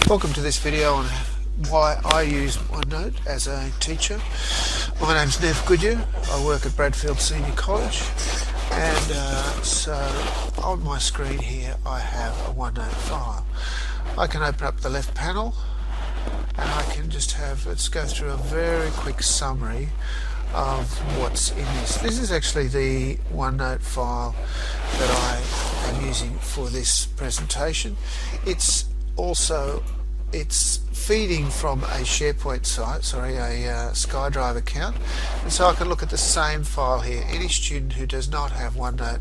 Welcome to this video on why I use OneNote as a teacher. My name's Nev Goodyear. I work at Bradfield Senior College, and so on my screen here I have a OneNote file. I can open up the left panel and I can just have, let's go through a very quick summary of what's in this. This is actually the OneNote file that I am using for this presentation. It's feeding from a SharePoint site, a SkyDrive account, and so I can look at the same file here. Any student who does not have OneNote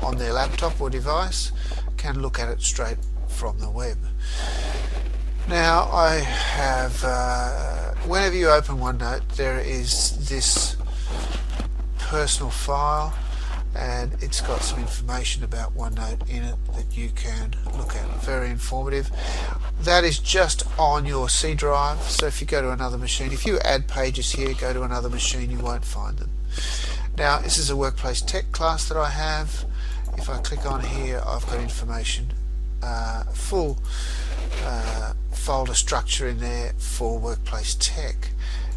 on their laptop or device can look at it straight from the web. Now I have, whenever you open OneNote, there is this personal file, and it's got some information about OneNote in it that you can look at. Very informative. That is just on your C drive, so if you go to another machine, if you add pages here, go to another machine, you won't find them. Now this is a workplace tech class that I have. If I click on here, I've got information, full folder structure in there for workplace tech.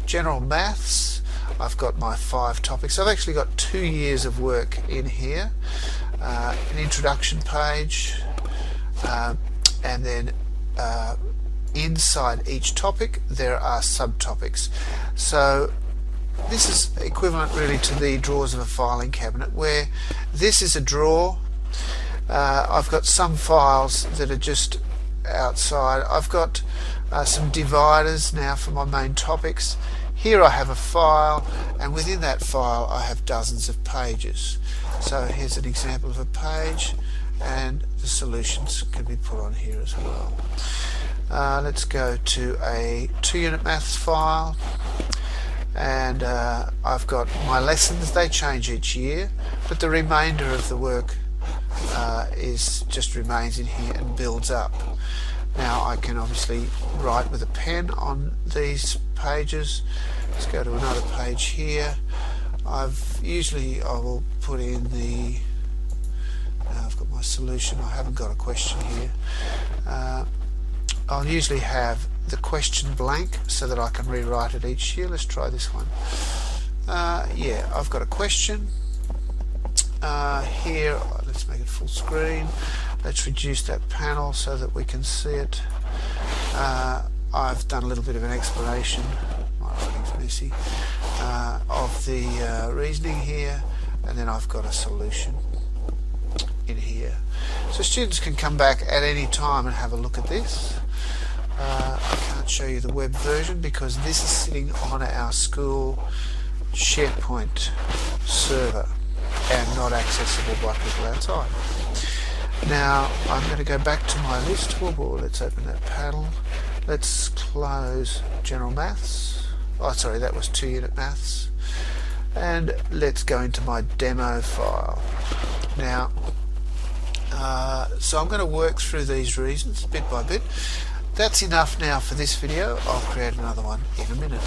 General maths, I've got my 5 topics. I've actually got 2 years of work in here, an introduction page, and then inside each topic there are subtopics. So this is equivalent really to the drawers of a filing cabinet, where this is a drawer. I've got some files that are just outside. I've got some dividers now for my main topics. Here I have a file, and within that file I have dozens of pages. So here's an example of a page, and the solutions can be put on here as well. Let's go to a 2-unit maths file, and I've got my lessons. They change each year, but the remainder of the work just remains in here and builds up. Now I can obviously write with a pen on these pages. Let's go to another page here. I will put in the, I've got my solution. I haven't got a question here. I'll usually have the question blank so that I can rewrite it each year. Let's try this one. Yeah, I've got a question here. Let's make it full screen. Let's reduce that panel so that we can see it. I've done a little bit of an explanation, my writing's messy, of the reasoning here, and then I've got a solution in here. So students can come back at any time and have a look at this. I can't show you the web version because this is sitting on our school SharePoint server and not accessible by people outside. Now I'm going to go back to my list. Let's open that panel. Let's close general maths. Oh, sorry, that was 2-unit maths. And let's go into my demo file. Now, so I'm going to work through these reasons bit by bit. That's enough now for this video. I'll create another one in a minute.